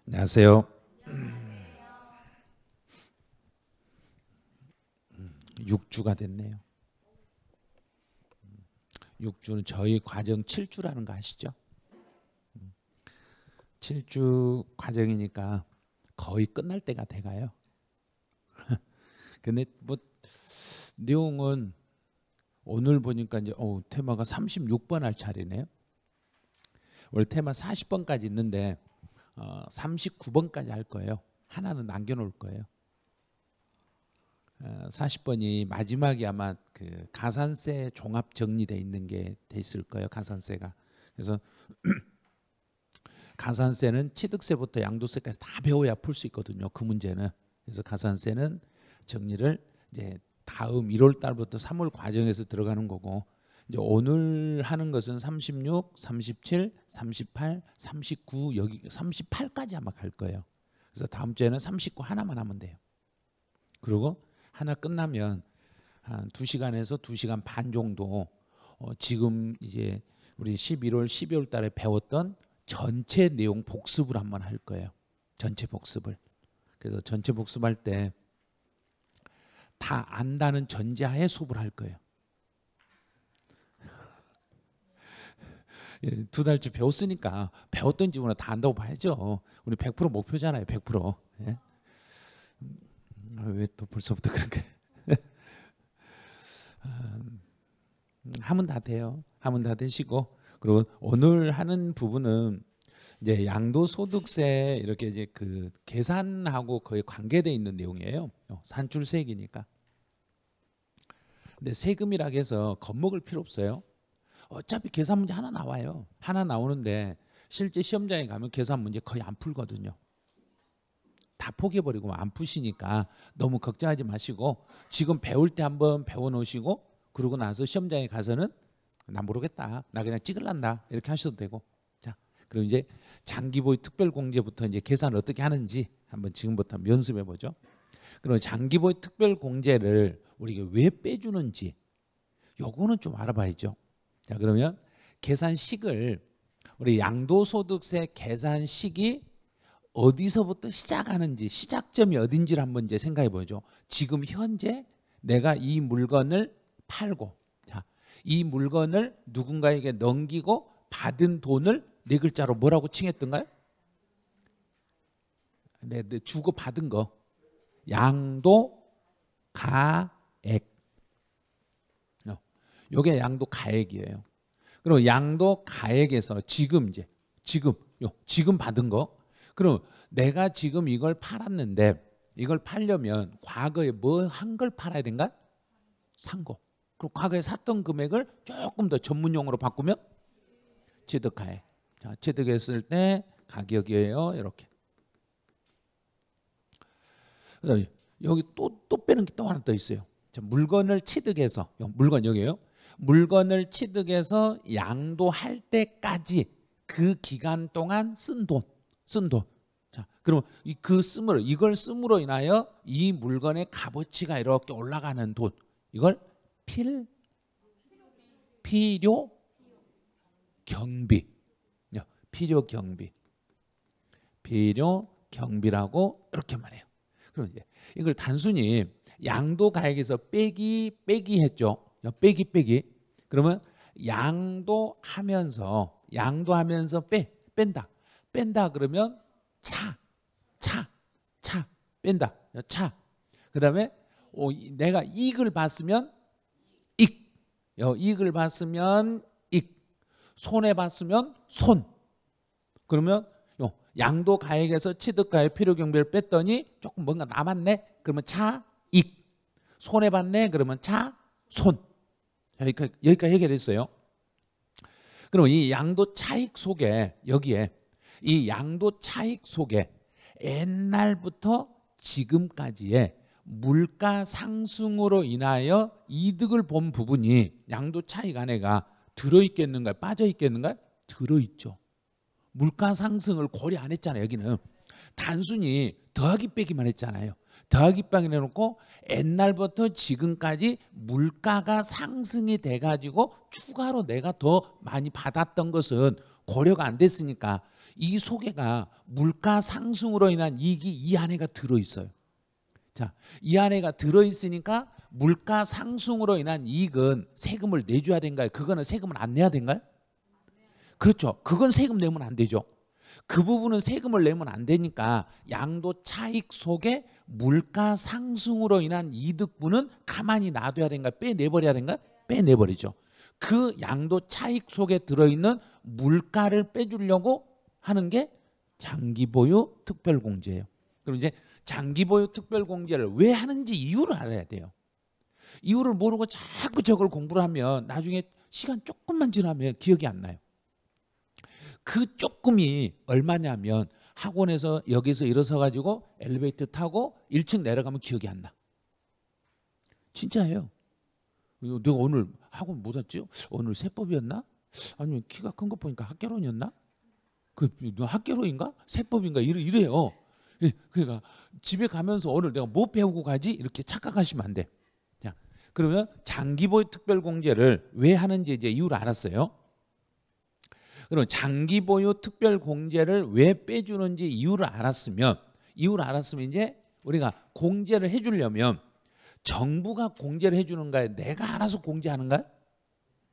안녕하세요. 6주가 됐네요. 6주는 저희 과정 7주라는 거 아시죠? 7주 과정이니까 거의 끝날 때가 돼가요. 근데 뭐 내용은 오늘 보니까 이제 테마가 36번 할 차례네요. 원래 테마 40번까지 있는데 39번까지 할 거예요. 하나는 남겨놓을 거예요. 40번이 마지막에 아마 그 가산세 종합 정리돼 있는 게 돼 있을 거예요. 가산세가. 그래서 가산세는 취득세부터 양도세까지 다 배워야 풀 수 있거든요. 그 문제는. 그래서 가산세는 정리를 이제 다음 1월 달부터 3월 과정에서 들어가는 거고, 이제 오늘 하는 것은 36, 37, 38, 39, 여기 38까지 아마 갈 거예요. 그래서 다음 주에는 39 하나만 하면 돼요. 그리고 하나 끝나면 한 2시간에서 2시간 반 정도 지금 이제 우리 11월, 12월 달에 배웠던 전체 내용 복습을 한번 할 거예요. 전체 복습을. 그래서 전체 복습할 때 다 안다는 전제하에 수업을 할 거예요. 2달째 배웠으니까 배웠던 지문은 다 안다고 봐야죠. 우리 100% 목표잖아요. 100%. 예? 왜 또 벌써부터 그렇게 하면 다 돼요. 하면 다 되시고, 그리고 오늘 하는 부분은 이제 양도소득세 이렇게 이제 그 계산하고 거의 관계되어 있는 내용이에요. 산출세액이니까. 근데 세금이라 해서 겁먹을 필요 없어요. 어차피 계산 문제 하나 나와요. 하나 나오는데 실제 시험장에 가면 계산 문제 거의 안 풀거든요. 다 포기해버리고 안 푸시니까 너무 걱정하지 마시고 지금 배울 때 한번 배워놓으시고, 그러고 나서 시험장에 가서는 나 모르겠다, 나 그냥 찍을란다, 이렇게 하셔도 되고. 자, 그럼 이제 장기보유 특별공제부터 이제 계산 어떻게 하는지 한번 지금부터 연습해 보죠. 그럼 장기보유 특별공제를 우리가 왜 빼주는지 요거는 좀 알아봐야죠. 자, 그러면 계산식을, 우리 양도소득세 계산식이 어디서부터 시작하는지, 시작점이 어딘지를 한번 이제 생각해 보죠. 지금 현재 내가 이 물건을 팔고, 자, 이 물건을 누군가에게 넘기고 받은 돈을 네 글자로 뭐라고 칭했던가요? 네, 주고 받은 거. 양도 가액. 요게 양도 가액이에요. 그리고 양도 가액에서 지금 지금 받은 거. 그럼 내가 지금 이걸 팔았는데, 이걸 팔려면 과거에 뭐 한 걸 팔아야 된가? 산 거. 그리고 과거에 샀던 금액을 조금 더 전문용어로 바꾸면 취득가액. 자, 취득했을 때 가격이에요. 이렇게. 여기 또 빼는 게 또 하나 더 있어요. 자, 물건을 취득해서, 물건 여기에요. 물건을 취득해서 양도할 때까지 그 기간 동안 쓴 돈. 자, 그럼 이걸 씀으로 인하여 이 물건의 값어치가 이렇게 올라가는 돈. 이걸 필요 경비. 필요 경비라고 이렇게 말해요. 그럼 이제 이걸 단순히 양도 가액에서 빼기 했죠. 빼기. 그러면 양도하면서 뺀다 그러면 차 뺀다. 차. 그다음에 내가 이익을 봤으면 이익을 봤으면 손해 봤으면 손. 그러면 양도 가액에서 취득 가액 필요 경비를 뺐더니 조금 뭔가 남았네. 그러면 차익. 손해 봤네. 그러면 차손. 여기까지 해결했어요. 그럼 이 양도 차익 속에, 여기에 이 양도 차익 속에 옛날부터 지금까지의 물가 상승으로 인하여 이득을 본 부분이 양도 차익 안에가 들어있겠는가, 빠져있겠는가? 들어있죠. 물가 상승을 고려 안 했잖아요. 여기는 단순히 더하기 빼기만 했잖아요. 더하기 빼기 해놓고 옛날부터 지금까지 물가가 상승이 돼가지고 추가로 내가 더 많이 받았던 것은 고려가 안 됐으니까 이 소개가 물가 상승으로 인한 이익이 이 안에가 들어있어요. 자, 이 안에가 들어있으니까 물가 상승으로 인한 이익은 세금을 내줘야 된가요? 그거는 세금을 안 내야 된가요? 그렇죠. 그건 세금 내면 안 되죠. 그 부분은 세금을 내면 안 되니까 양도 차익 속에 물가 상승으로 인한 이득분은 가만히 놔둬야 된가? 빼내버려야 된가? 빼내버리죠. 그 양도 차익 속에 들어있는 물가를 빼주려고 하는 게 장기보유 특별공제예요. 그럼 이제 장기보유 특별공제를 왜 하는지 이유를 알아야 돼요. 이유를 모르고 자꾸 저걸 공부를 하면 나중에 시간 조금만 지나면 기억이 안 나요. 그 조금이 얼마냐면 학원에서 여기서 일어서 가지고 엘리베이터 타고 1층 내려가면 기억이 안 나. 진짜예요. 내가 오늘 학원 못 왔죠? 오늘 세법이었나? 아니면 키가 큰 거 보니까 학개론이었나? 그 학개론인가? 세법인가? 이래요. 그러니까 집에 가면서 오늘 내가 뭐 배우고 가지? 이렇게 착각하시면 안 돼. 자, 그러면 장기보유 특별공제를 왜 하는지 이제 이유를 알았어요. 그럼 장기보유 특별공제를 왜 빼주는지 이유를 알았으면 이제 우리가 공제를 해주려면 정부가 공제를 해주는가요? 내가 알아서 공제하는가요?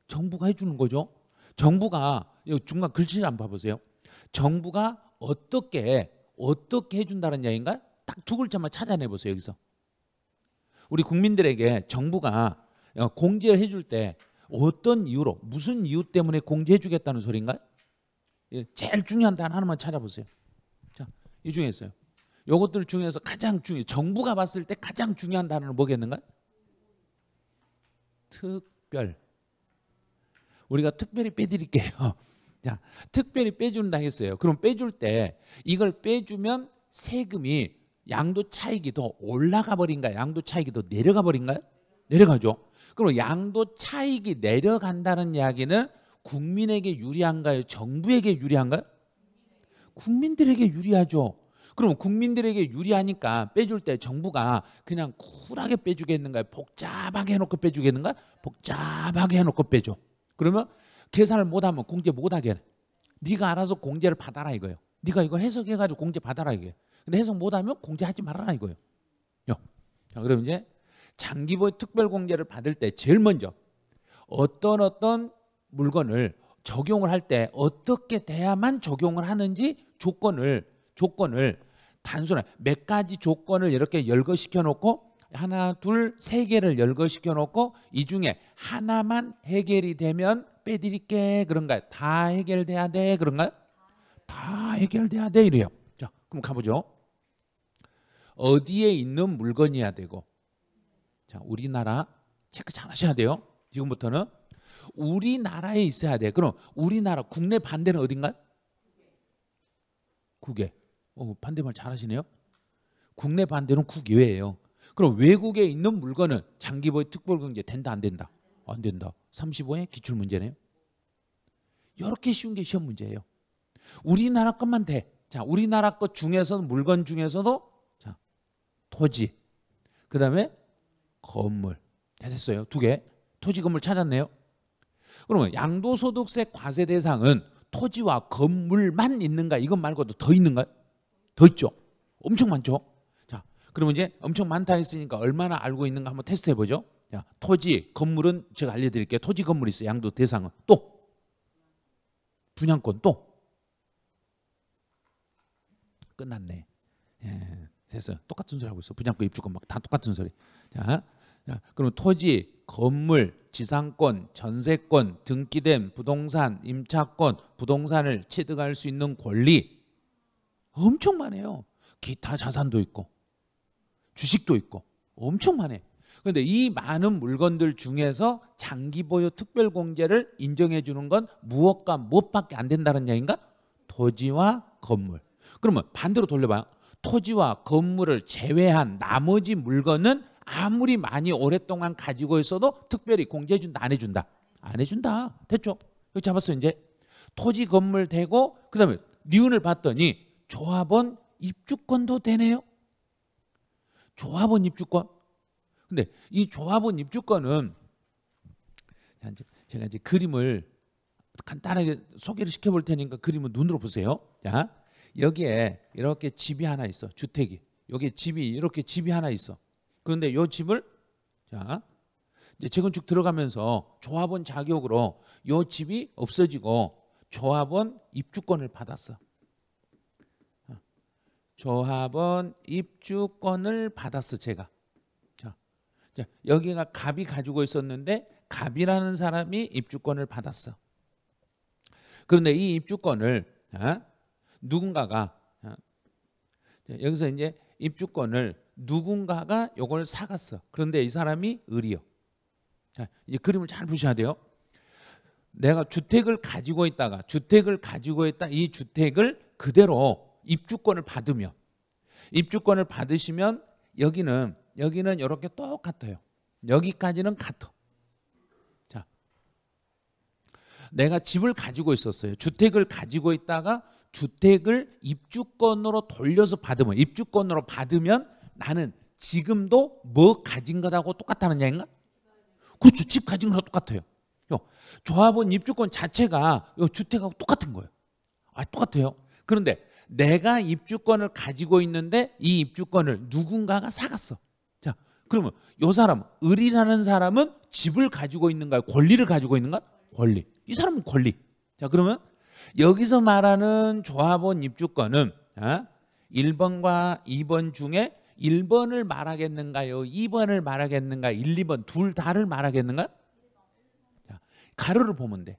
정부가 해주는 거죠. 정부가 여기 중간 글씨를 한번 봐보세요. 정부가 어떻게 해준다는 이야기인가요? 딱 두 글자만 찾아내보세요. 여기서 우리 국민들에게 정부가 공제를 해줄 때 어떤 이유로 무슨 이유 때문에 공제해 주겠다는 소리인가요? 제일 중요한 단어 하나만 찾아보세요. 자, 이 중에 있어요. 요것들 중에서 가장 정부가 봤을 때 가장 중요한 단어는 뭐겠는가요? 특별. 우리가 특별히 빼드릴게요. 자, 특별히 빼준다 했어요. 그럼 빼줄 때 이걸 빼주면 세금이 양도 차익이 더 올라가 버린가요? 양도 차익이 더 내려가 버린가요? 내려가죠. 그럼 양도 차익이 내려간다는 이야기는 국민에게 유리한가요? 정부에게 유리한가요? 국민들에게 유리하죠. 그럼 국민들에게 유리하니까 빼줄 때 정부가 그냥 쿨하게 빼주겠는가요? 복잡하게 해놓고 빼주겠는가요? 복잡하게 해놓고 빼줘. 그러면 계산을 못하면 공제 못하게 해. 네가 알아서 공제를 받아라 이거예요. 네가 이거 해석해가지고 공제 받아라 이거예요. 근데 해석 못하면 공제하지 말아라 이거예요. 자, 그럼 이제 장기보유 특별공제를 받을 때 제일 먼저 어떤 물건을 적용을 할 때 어떻게 돼야만 적용을 하는지 조건을 단순한 몇 가지 조건을 이렇게 열거시켜 놓고 하나, 둘, 세 개를 열거시켜 놓고 이 중에 하나만 해결이 되면 빼드릴게 그런가요? 다 해결돼야 돼 그런가요? 다 해결돼야 돼 이래요. 자, 그럼 가보죠. 어디에 있는 물건이어야 되고, 자, 우리나라 체크 잘 하셔야 돼요. 지금부터는 우리나라에 있어야 돼. 그럼 우리나라 국내 반대는 어딘가요? 국외. 반대말 잘하시네요. 국내 반대는 국외예요. 그럼 외국에 있는 물건은 장기보유 특별공제 된다 안 된다? 안 된다. 35의 기출문제네요. 이렇게 쉬운 게 시험 문제예요. 우리나라 것만 돼. 자, 우리나라 것 중에서는 물건 중에서도 자, 토지, 그 다음에 건물. 됐어요. 두 개. 토지 건물 찾았네요. 그러면 양도소득세 과세 대상은 토지와 건물만 있는가? 이것 말고도 더 있는가요? 더 있죠. 엄청 많죠. 자, 그러면 이제 엄청 많다 했으니까 얼마나 알고 있는가 한번 테스트 해보죠. 자, 토지, 건물은 제가 알려드릴게요. 토지, 건물 있어요. 양도 대상은. 또 분양권 또 끝났네. 예, 됐어요. 똑같은 소리 하고 있어. 분양권, 입주권 막 다 똑같은 소리. 자, 그럼 토지, 건물, 지상권, 전세권, 등기된 부동산, 임차권, 부동산을 취득할 수 있는 권리 엄청 많아요. 기타 자산도 있고 주식도 있고 엄청 많아요. 그런데 이 많은 물건들 중에서 장기보유 특별공제를 인정해 주는 건 무엇과 무엇밖에 안 된다는 얘기인가? 토지와 건물. 그러면 반대로 돌려봐요. 토지와 건물을 제외한 나머지 물건은 아무리 많이 오랫동안 가지고 있어도 특별히 공제해 준다 안 해준다? 안 해준다. 됐죠? 여기 잡았어요. 이제 토지 건물 되고 그 다음에 니은을 봤더니 조합원 입주권도 되네요. 조합원 입주권. 근데 이 조합원 입주권은 제가 이제 그림을 간단하게 소개를 시켜볼 테니까 그림을 눈으로 보세요. 자, 여기에 이렇게 집이 하나 있어. 주택이. 여기 집이 이렇게 집이 하나 있어. 그런데 이 집을 자 이제 재건축 들어가면서 조합원 자격으로 이 집이 없어지고 조합원 입주권을 받았어. 조합원 입주권을 받았어 제가. 자, 여기가 갑이 가지고 있었는데 갑이라는 사람이 입주권을 받았어. 그런데 이 입주권을 누군가가 여기서 이제 입주권을 누군가가 이걸 사갔어. 그런데 이 사람이 을이요. 자, 이제 그림을 잘 보셔야 돼요. 내가 주택을 가지고 있다가 이 주택을 그대로 입주권을 받으면 입주권을 받으시면 여기는 이렇게 똑같아요. 여기까지는 같아. 자, 내가 집을 가지고 있었어요. 주택을 가지고 있다가 주택을 입주권으로 돌려서 받으면 입주권으로 받으면 나는 지금도 뭐 가진 것하고 똑같다는 얘기인가? 그렇죠. 집 가진 거랑 똑같아요. 조합원 입주권 자체가 주택하고 똑같은 거예요. 똑같아요. 그런데 내가 입주권을 가지고 있는데 이 입주권을 누군가가 사갔어. 자, 그러면 이 사람 을이라는 사람은 집을 가지고 있는가요? 권리를 가지고 있는가? 권리. 이 사람은 권리. 자, 그러면 여기서 말하는 조합원 입주권은 1번과 2번 중에 1번을 말하겠는가요? 2번을 말하겠는가? 1, 2번 둘 다를 말하겠는가? 자, 가로를 보면 돼.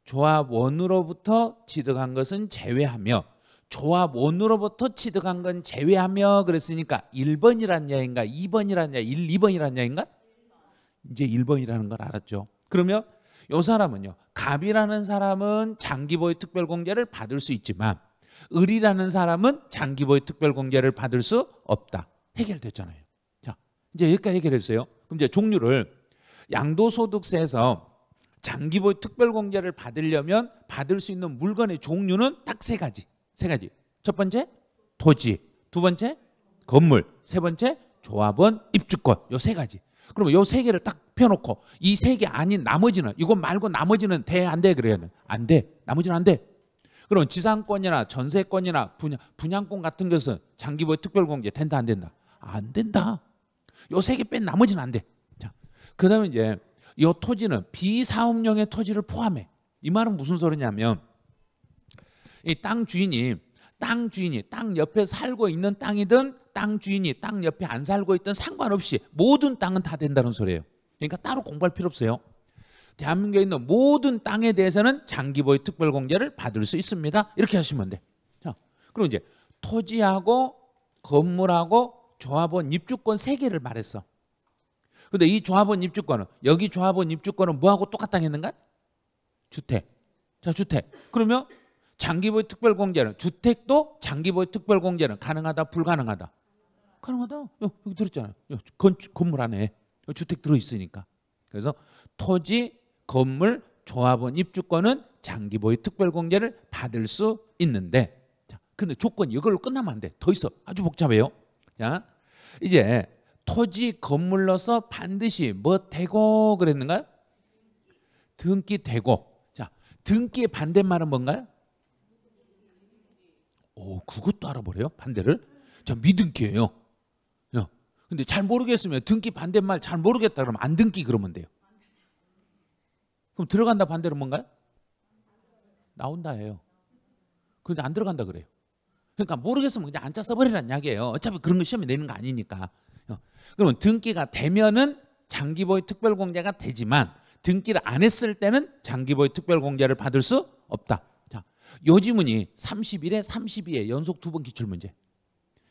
조합원으로부터 취득한 것은 제외하며 조합원으로부터 취득한 건 제외하며 그랬으니까 1번이란 얘기인가? 2번이란 얘기, 1, 2번이란 얘기인가? 이제 1번이라는 걸 알았죠. 그러면 이 사람은요. 갑이라는 사람은 장기보유 특별공제를 받을 수 있지만 을이라는 사람은 장기보유 특별공제를 받을 수 없다. 해결됐잖아요. 자, 이제 여기까지 해결했어요. 그럼 이제 종류를 양도소득세에서 장기보유 특별공제를 받으려면 받을 수 있는 물건의 종류는 딱 세 가지. 첫 번째 토지, 두 번째 건물, 세 번째 조합원 입주권. 요 세 가지. 그러면 요 세 개를 딱 펴놓고 이 세 개 아닌 나머지는 이거 말고 나머지는 돼 안 돼? 그래요. 안 돼. 나머지는 안 돼. 그럼 지상권이나 전세권이나 분양권 같은 것은 장기보유 특별공제 된다 안 된다? 안 된다. 요 세 개 뺀 나머지는 안 돼. 자, 그다음에 이제 요 토지는 비사업용의 토지를 포함해. 이 말은 무슨 소리냐면 이 땅 주인이 땅 옆에 살고 있는 땅이든 땅 주인이 땅 옆에 안 살고 있든 상관없이 모든 땅은 다 된다는 소리예요. 그러니까 따로 공부할 필요 없어요. 대한민국에 있는 모든 땅에 대해서는 장기보유 특별공제를 받을 수 있습니다. 이렇게 하시면 돼. 자, 그럼 이제 토지하고 건물하고 조합원 입주권 세 개를 말했어. 근데 이 조합원 입주권은 여기 조합원 입주권은 뭐하고 똑같다 했는가? 주택. 자, 주택. 그러면 장기보유 특별공제는 주택도 장기보유 특별공제는 가능하다 불가능하다? 가능하다. 여기 들었잖아요. 건물 안에 주택 들어있으니까. 그래서 토지, 건물, 조합원 입주권은 장기보유 특별공제를 받을 수 있는데 자, 근데 조건이 이걸로 끝나면 안 돼. 더 있어. 아주 복잡해요. 자, 이제 토지, 건물로서 반드시 뭐 되고 그랬는가요? 등기 되고. 자, 등기의 반대말은 뭔가요? 오, 그것도 알아보래요? 반대를? 자, 미등기예요. 근데 잘 모르겠으면 등기 반대말 잘 모르겠다 그러면 안 등기 그러면 돼요. 그럼 들어간다 반대로 뭔가요? 나온다예요. 그런데 안 들어간다 그래요. 그러니까 모르겠으면 그냥 안짜 써버리라는 이야기예요. 어차피 그런 거 시험에 내는 거 아니니까. 그러면 등기가 되면은 장기보유 특별공제가 되지만 등기를 안 했을 때는 장기보유 특별공제를 받을 수 없다. 자, 요 지문이 31에 32에 연속 2번 기출문제.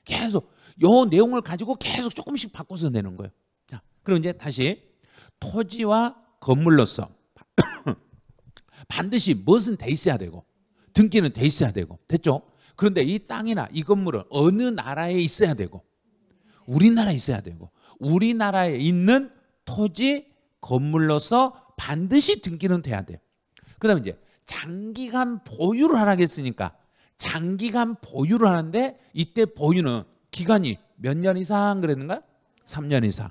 계속 요 내용을 가지고 계속 조금씩 바꿔서 내는 거예요. 자, 그럼 이제 다시 토지와 건물로서 반드시 무엇은 돼 있어야 되고 등기는 돼 있어야 되고 됐죠? 그런데 이 땅이나 이 건물은 어느 나라에 있어야 되고 우리나라에 있어야 되고 우리나라에 있는 토지, 건물로서 반드시 등기는 돼야 돼요. 그 다음에 이제 장기간 보유를 하라겠으니까 장기간 보유를 하는데 이때 보유는 기간이 몇 년 이상 그랬는가? 3년 이상.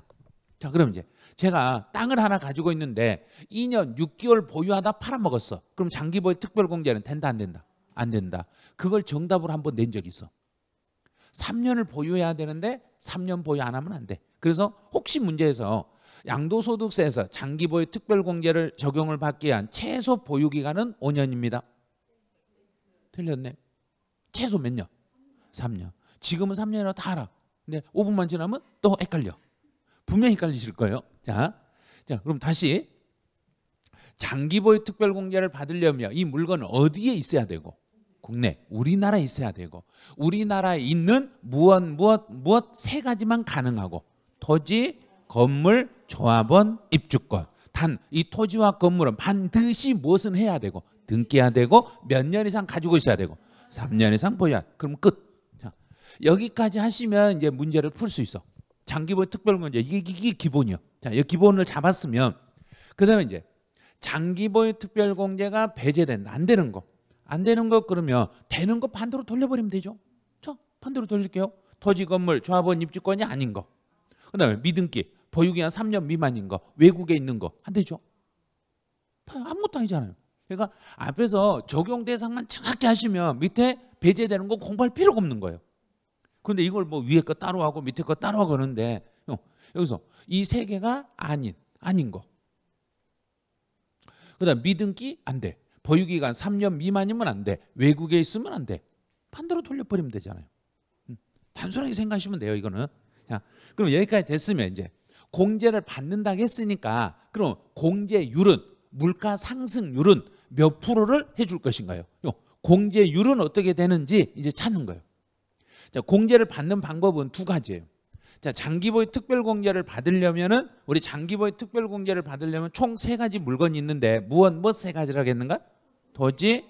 자, 그럼 이제 제가 땅을 하나 가지고 있는데 2년 6개월 보유하다 팔아먹었어. 그럼 장기보유 특별공제는 된다 안 된다? 안 된다. 그걸 정답으로 한번 낸 적이 있어. 3년을 보유해야 되는데 3년 보유 안 하면 안 돼. 그래서 혹시 문제에서 양도소득세에서 장기보유 특별공제를 적용을 받기 위한 최소 보유기간은 5년입니다. 틀렸네. 최소 몇 년? 3년. 지금은 3년이라고 다 알아. 근데 5분만 지나면 또 헷갈려. 분명히 헷갈리실 거예요. 자, 그럼 다시 장기보유 특별공제를 받으려면 이 물건은 어디에 있어야 되고? 국내, 우리나라에 있어야 되고, 우리나라에 있는 무엇 세 가지만 가능하고, 토지, 건물, 조합원, 입주권. 단 이 토지와 건물은 반드시 무엇은 해야 되고, 등기해야 되고, 몇 년 이상 가지고 있어야 되고, 3년 이상 보유해야. 그럼 끝. 자, 여기까지 하시면 이제 문제를 풀 수 있어. 장기보유 특별공제 이게 기본이요. 자, 이 기본을 잡았으면 그다음에 이제 장기보유 특별공제가 배제된다. 안 되는 거. 안 되는 거 그러면 되는 거 반대로 돌려버리면 되죠. 자, 반대로 돌릴게요. 토지, 건물, 조합원, 입주권이 아닌 거. 그다음에 미등기, 보유기한 3년 미만인 거, 외국에 있는 거 안 되죠. 아무것도 아니잖아요. 그러니까 앞에서 적용 대상만 정확히 하시면 밑에 배제되는 거 공부할 필요가 없는 거예요. 그런데 이걸 뭐 위에 거 따로 하고 밑에 거 따로 하고 그러는데 여기서 이 세 개가 아닌 거. 그다음 미등기 안 돼. 보유기간 3년 미만이면 안 돼. 외국에 있으면 안 돼. 반대로 돌려버리면 되잖아요. 단순하게 생각하시면 돼요. 이거는. 자, 그럼 여기까지 됐으면 이제 공제를 받는다고 했으니까 그럼 공제율은 물가 상승률은 몇 프로를 해줄 것인가요? 공제율은 어떻게 되는지 이제 찾는 거예요. 자, 공제를 받는 방법은 두 가지예요. 자, 장기보유 특별공제를 받으려면은 우리 장기보유 특별공제를 받으려면 총 세 가지 물건이 있는데 무엇 세 가지라고 했는가? 토지,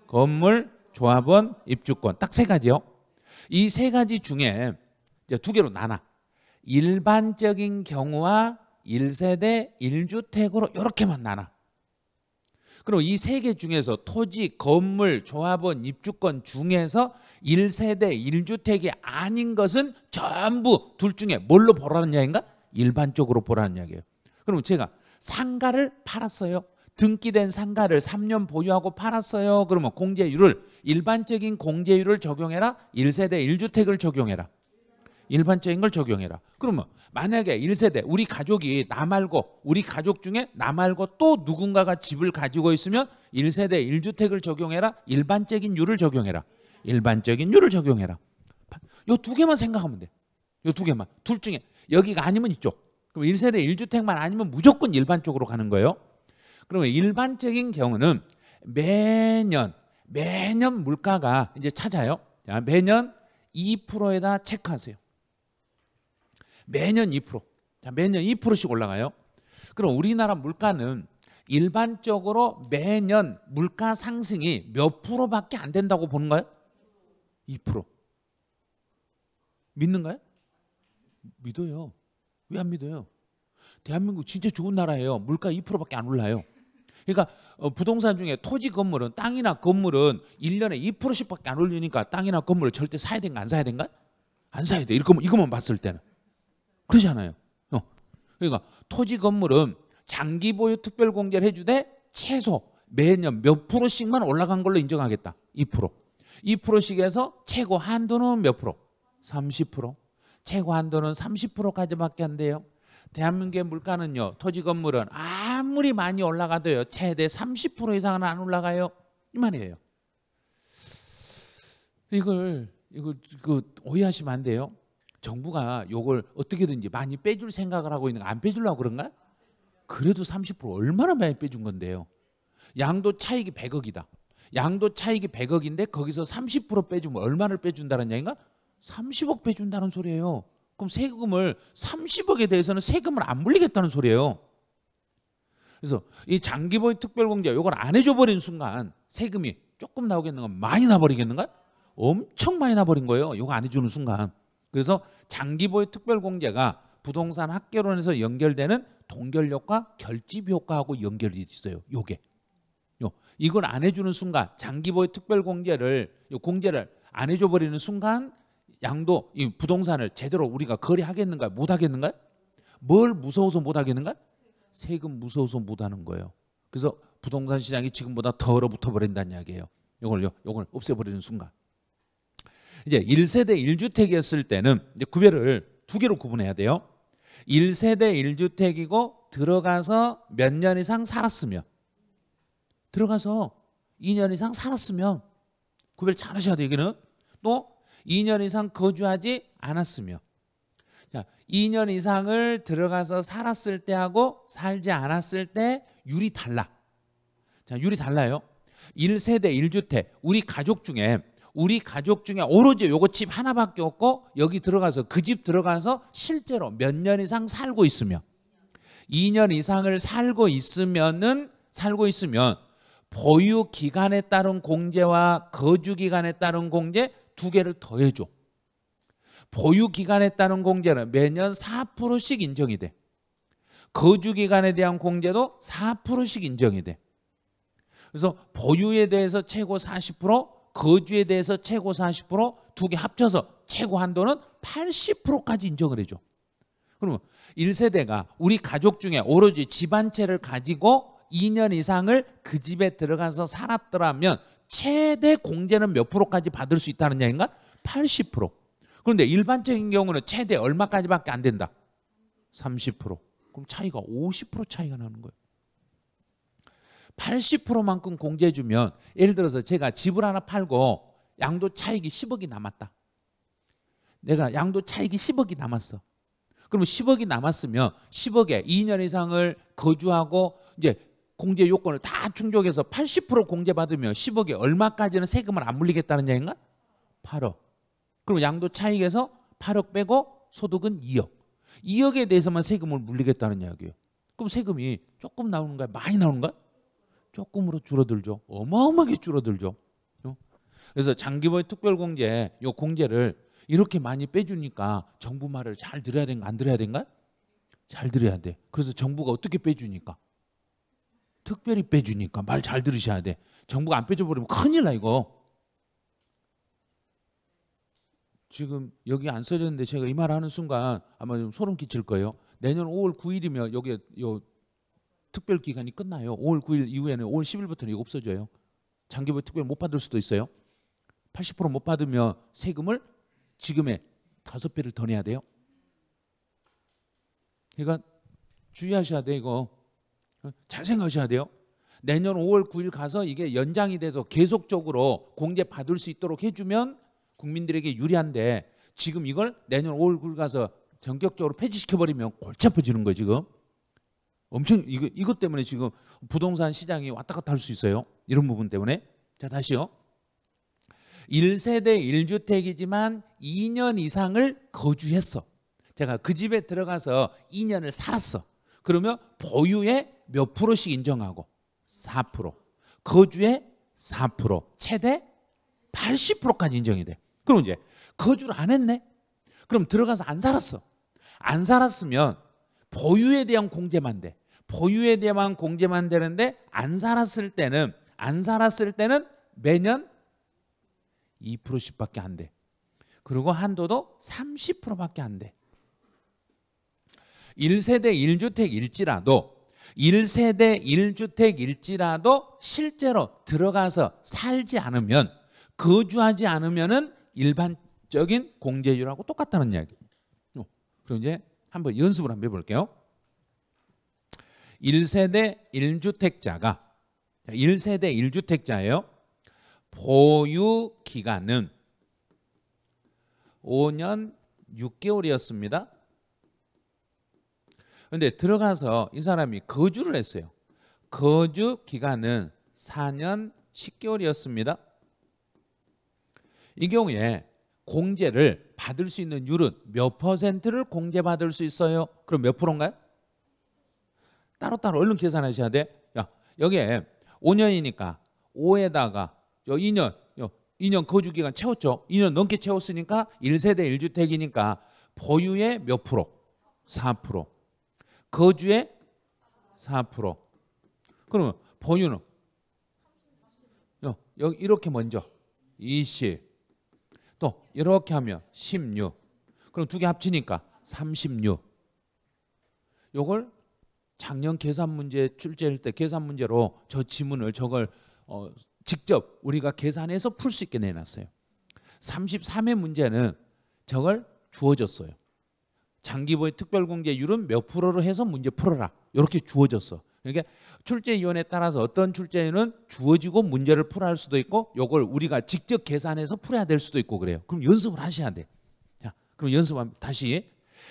건물, 조합원, 입주권 딱 세 가지요. 이 세 가지 중에 이제 두 개로 나눠. 일반적인 경우와 1세대 1주택으로 이렇게만 나눠. 그리고 이 세 개 중에서 토지, 건물, 조합원, 입주권 중에서 1세대 1주택이 아닌 것은 전부 둘 중에 뭘로 보라는 이야기인가? 일반적으로 보라는 이야기예요. 그럼 제가 상가를 팔았어요. 등기된 상가를 3년 보유하고 팔았어요. 그러면 공제율을 일반적인 공제율을 적용해라. 1세대 1주택을 적용해라. 일반적인 걸 적용해라. 그러면 만약에 1세대 우리 가족이 나 말고 우리 가족 중에 나 말고 또 누군가가 집을 가지고 있으면 1세대 1주택을 적용해라. 일반적인 율을 적용해라. 일반적인 율을 적용해라. 요 두 개만 생각하면 돼. 요 두 개만. 둘 중에 여기가 아니면 이쪽. 그럼 1세대 1주택만 아니면 무조건 일반 쪽으로 가는 거예요. 그러면 일반적인 경우는 매년 물가가 이제 찾아요. 자, 매년 2%에다 체크하세요. 매년 2%. 자, 매년 2%씩 올라가요. 그럼 우리나라 물가는 일반적으로 매년 물가 상승이 몇 프로밖에 안 된다고 보는 거예요? 2%. 믿는가요? 믿어요. 왜 안 믿어요? 대한민국 진짜 좋은 나라예요. 물가 2%밖에 안 올라요. 그러니까 부동산 중에 토지 건물은 땅이나 건물은 1년에 2%씩밖에 안 올리니까 땅이나 건물을 절대 사야 된가 안 사야 된가? 안 사야 돼. 이것만 봤을 때는. 그러지 않아요. 그러니까 토지 건물은 장기 보유 특별 공제를 해주되 최소 매년 몇 프로씩만 올라간 걸로 인정하겠다. 2%. 2%씩 해서 최고 한도는 몇 프로? 30%. 최고 한도는 30%까지밖에 안 돼요. 대한민국의 물가는요. 토지 건물은 아무리 많이 올라가도요. 최대 30% 이상은 안 올라가요. 이 말이에요. 이걸 오해하시면 안 돼요. 정부가 이걸 어떻게든지 많이 빼줄 생각을 하고 있는 거 안 빼주려고 그런가? 그래도 30% 얼마나 많이 빼준 건데요. 양도 차익이 100억이다. 양도 차익이 100억인데 거기서 30% 빼주면 얼마를 빼준다는 얘기인가? 30억 빼준다는 소리예요. 그럼 세금을 30억에 대해서는 세금을 안 물리겠다는 소리예요. 그래서 이 장기보유 특별공제 이걸 안 해줘 버린 순간 세금이 조금 나오겠는가? 많이 나버리겠는가? 엄청 많이 나버린 거예요. 이거 안 해주는 순간. 그래서 장기보유 특별공제가 부동산 학개론에서 연결되는 동결효과, 결집효과하고 연결이 있어요. 요게. 이걸 안 해주는 순간 장기보유 특별공제를 공제를 안 해줘 버리는 순간 양도 이 부동산을 제대로 우리가 거래하겠는가 못 하겠는가? 뭘 무서워서 못 하겠는가? 세금 무서워서 못 하는 거예요. 그래서 부동산 시장이 지금보다 더 얼어붙어 버린다는 이야기예요. 요걸 없애버리는 순간. 이제 1세대 1주택이었을 때는 이제 구별을 두 개로 구분해야 돼요. 1세대 1주택이고 들어가서 몇 년 이상 살았으면, 들어가서 2년 이상 살았으면 구별 잘 하셔야 돼요. 여기는 또 2년 이상 거주하지 않았으며, 자, 2년 이상을 들어가서 살았을 때하고 살지 않았을 때 율이 달라. 자, 율이 달라요. 1세대 1주택 우리 가족 중에 오로지 요거 집 하나밖에 없고 여기 들어가서 그 집 들어가서 실제로 몇 년 이상 살고 있으면, 2년 이상을 살고 있으면 보유 기간에 따른 공제와 거주 기간에 따른 공제 두 개를 더해줘. 보유 기간에 따른 공제는 매년 4%씩 인정이 돼. 거주 기간에 대한 공제도 4%씩 인정이 돼. 그래서 보유에 대해서 최고 40%, 거주에 대해서 최고 40%, 두 개 합쳐서 최고 한도는 80%까지 인정을 해줘. 그러면 1세대가 우리 가족 중에 오로지 집 한 채를 가지고 2년 이상을 그 집에 들어가서 살았더라면 최대 공제는 몇 프로까지 받을 수 있다는 얘기인가? 80%. 그런데 일반적인 경우는 최대 얼마까지밖에 안 된다? 30%. 그럼 차이가 50% 차이가 나는 거예요. 80%만큼 공제해 주면, 예를 들어서 제가 집을 하나 팔고 양도 차익이 10억이 남았다. 내가 양도 차익이 10억이 남았어. 그러면 10억이 남았으면 10억에 2년 이상을 거주하고 이제 공제 요건을 다 충족해서 80% 공제받으면 10억에 얼마까지는 세금을 안 물리겠다는 얘기인가? 8억. 그럼 양도 차익에서 8억 빼고 소득은 2억. 2억에 대해서만 세금을 물리겠다는 이야기예요. 그럼 세금이 조금 나오는 거야? 많이 나오는 거야? 조금으로 줄어들죠. 어마어마하게 줄어들죠. 그래서 장기보유 특별공제 요 공제를 이렇게 많이 빼주니까 정부 말을 잘 들어야 되는가 안 들어야 되는가? 잘 들어야 돼. 그래서 정부가 어떻게 빼주니까? 특별히 빼주니까 말 잘 들으셔야 돼. 정부가 안 빼줘버리면 큰일 나 이거. 지금 여기 안 써졌는데 제가 이 말 하는 순간 아마 좀 소름 끼칠 거예요. 내년 5월 9일이면 여기 요 특별 기간이 끝나요. 5월 9일 이후에는 5월 10일부터는 이거 없어져요. 장기보유 특별 못 받을 수도 있어요. 80% 못 받으면 세금을 지금의 5배를 더 내야 돼요. 그러니까 주의하셔야 돼. 이거 잘 생각하셔야 돼요. 내년 5월 9일 가서 이게 연장이 돼서 계속적으로 공제 받을 수 있도록 해주면 국민들에게 유리한데, 지금 이걸 내년 5월 9일 가서 전격적으로 폐지시켜버리면 골치 아파지는 거예요. 지금 엄청 이것 때문에 지금 부동산 시장이 왔다 갔다 할 수 있어요. 이런 부분 때문에. 자, 다시요. 1세대 1주택이지만 2년 이상을 거주했어. 제가 그 집에 들어가서 2년을 살았어. 그러면 보유에 몇 프로씩 인정하고? 4%. 거주에 4%. 최대 80%까지 인정이 돼. 그럼 이제 거주를 안 했네? 그럼 들어가서 안 살았어. 안 살았으면 보유에 대한 공제만 돼. 보유에 대한 공제만 되는데 안 살았을 때는 매년 2%씩밖에 안 돼. 그리고 한도도 30%밖에 안 돼. 1세대 1주택일지라도 실제로 들어가서 살지 않으면, 거주하지 않으면은 일반적인 공제율하고 똑같다는 이야기. 그럼 이제 한번 연습을 한번 해볼게요. 1세대 1주택자예요. 보유 기간은 5년 6개월이었습니다. 그런데 들어가서 이 사람이 거주를 했어요. 거주 기간은 4년 10개월이었습니다. 이 경우에 공제를 받을 수 있는 율은 몇 %를 공제받을 수 있어요? 그럼 몇 프로인가요? 따로따로 얼른 계산하셔야 돼. 야, 여기에 5년이니까 5에다가 2년 거주기간 채웠죠. 2년 넘게 채웠으니까 1세대 1주택이니까 보유의 몇 프로? 4%. 거주의 4%. 그러면 보유는 여기 이렇게 먼저 20. 또 이렇게 하면 16. 그럼 두 개 합치니까 36. 요걸 작년 계산 문제 출제할 때 계산 문제로 저 지문을 저걸 직접 우리가 계산해서 풀 수 있게 내놨어요. 33회 문제는 저걸 주어졌어요. 장기보유 특별공제율은 몇 프로로 해서 문제 풀어라. 이렇게 주어졌어. 그러니까 출제위원회에 따라서 어떤 출제위원은 주어지고 문제를 풀어야 할 수도 있고 요걸 우리가 직접 계산해서 풀어야 될 수도 있고 그래요. 그럼 연습을 하셔야 돼. 자, 그럼 연습하면 다시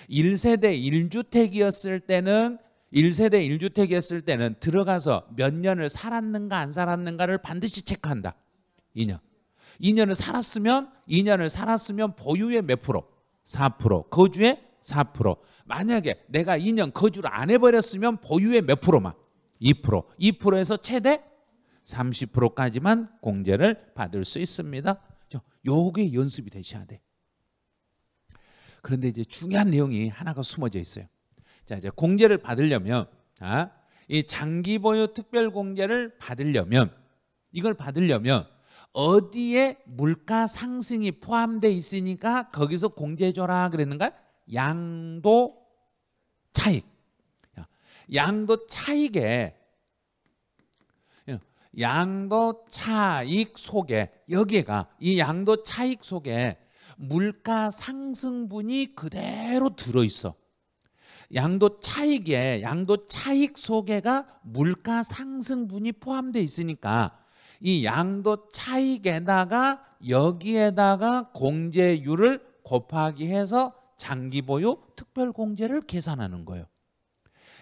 1세대 1주택이었을 때는 1세대 1주택이었을 때는 들어가서 몇 년을 살았는가 안 살았는가를 반드시 체크한다. 2년. 2년을 살았으면 보유의 몇 프로? 4%. 거주의 4%. 만약에 내가 2년 거주를 안 해버렸으면 보유의 몇 프로만? 2%. 2%에서 최대 30%까지만 공제를 받을 수 있습니다. 요게 연습이 되셔야 돼. 그런데 이제 중요한 내용이 하나가 숨어져 있어요. 자, 이제 공제를 받으려면 이 장기 보유 특별 공제를 받으려면 이걸 받으려면 어디에 물가 상승이 포함되어 있으니까 거기서 공제해 줘라 그랬는가? 양도 차익. 양도 차익에 속에 여기가 이 양도 차익 속에 물가 상승분이 그대로 들어 있어. 양도 차익 속에가 물가 상승분이 포함되어 있으니까 이 양도 차익에다가 여기에다가 공제율을 곱하기 해서 장기 보유 특별 공제를 계산하는 거예요.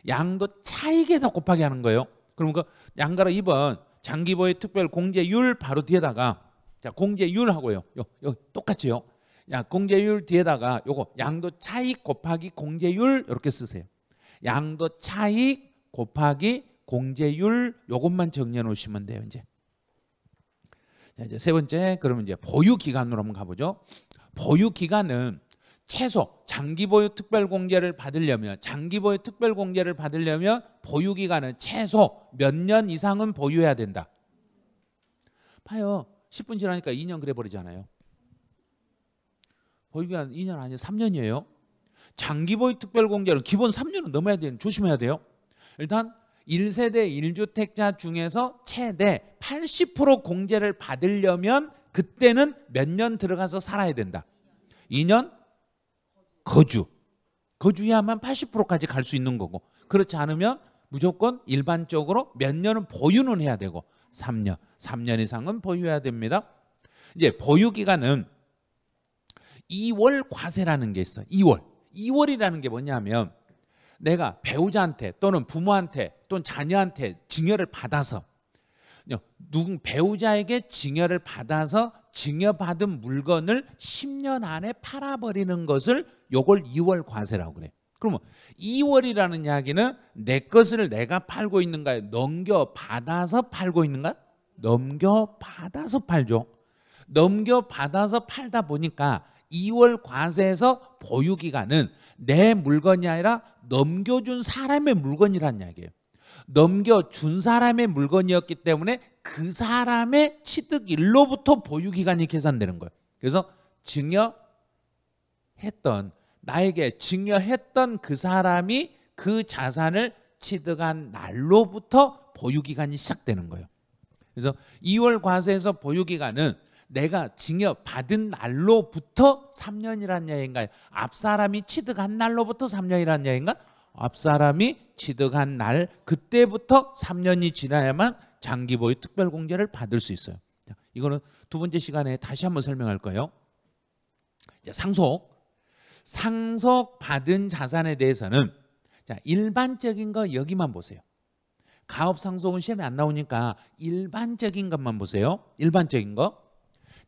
양도 차익에다 곱하기 하는 거예요. 그럼 그 양가로 2번 장기 보유 특별 공제율 바로 뒤에다가 자 공제율 하고요. 요 똑같이요. 야 공제율 뒤에다가 요거 양도 차익 곱하기 공제율 이렇게 쓰세요. 양도 차익 곱하기 공제율 요것만 정리해 놓으시면 돼요. 이제. 자, 이제 세 번째 그러면 이제 보유 기간으로 한번 가보죠. 보유 기간은 최소 장기 보유 특별 공제를 받으려면 보유 기간은 최소 몇 년 이상은 보유해야 된다. 봐요. 10분 지나니까 2년 그래 버리잖아요. 보유 기간 2년 아니에요. 3년이에요. 장기 보유 특별 공제는 기본 3년은 넘어야 돼요. 조심해야 돼요. 일단 1세대 1주택자 중에서 최대 80% 공제를 받으려면 그때는 몇 년 들어가서 살아야 된다. 2년 거주해야만 80%까지 갈 수 있는 거고 그렇지 않으면 무조건 일반적으로 몇 년은 보유는 해야 되고 3년 이상은 보유해야 됩니다. 이제 보유 기간은 2월 과세라는 게 있어요. 2월이라는 게 뭐냐면 내가 배우자한테 또는 부모한테 또는 자녀한테 증여를 받아서 배우자에게 증여를 받아서 증여받은 물건을 10년 안에 팔아버리는 것을 요걸 2월 과세라고 그래요. 그러면 2월이라는 이야기는 내 것을 내가 팔고 있는가요? 넘겨받아서 팔고 있는가? 넘겨받아서 팔죠. 넘겨받아서 팔다 보니까 2월 과세에서 보유기간은 내 물건이 아니라 넘겨준 사람의 물건이란 이야기예요. 넘겨준 사람의 물건이었기 때문에 그 사람의 취득일로부터 보유기간이 계산되는 거예요. 그래서 나에게 증여했던 그 사람이 그 자산을 취득한 날로부터 보유기간이 시작되는 거예요. 그래서 2월 과세에서 보유기간은 내가 증여받은 날로부터 3년이란 이야기인가요? 앞사람이 취득한 날로부터 3년이란 이야기인가? 앞사람이 취득한 날 그때부터 3년이 지나야만 장기보유 특별공제를 받을 수 있어요. 자, 이거는 두 번째 시간에 다시 한번 설명할 거예요. 자, 상속받은 자산에 대해서는 자, 일반적인 거 여기만 보세요. 가업상속은 시험에 안 나오니까 일반적인 것만 보세요. 일반적인 거.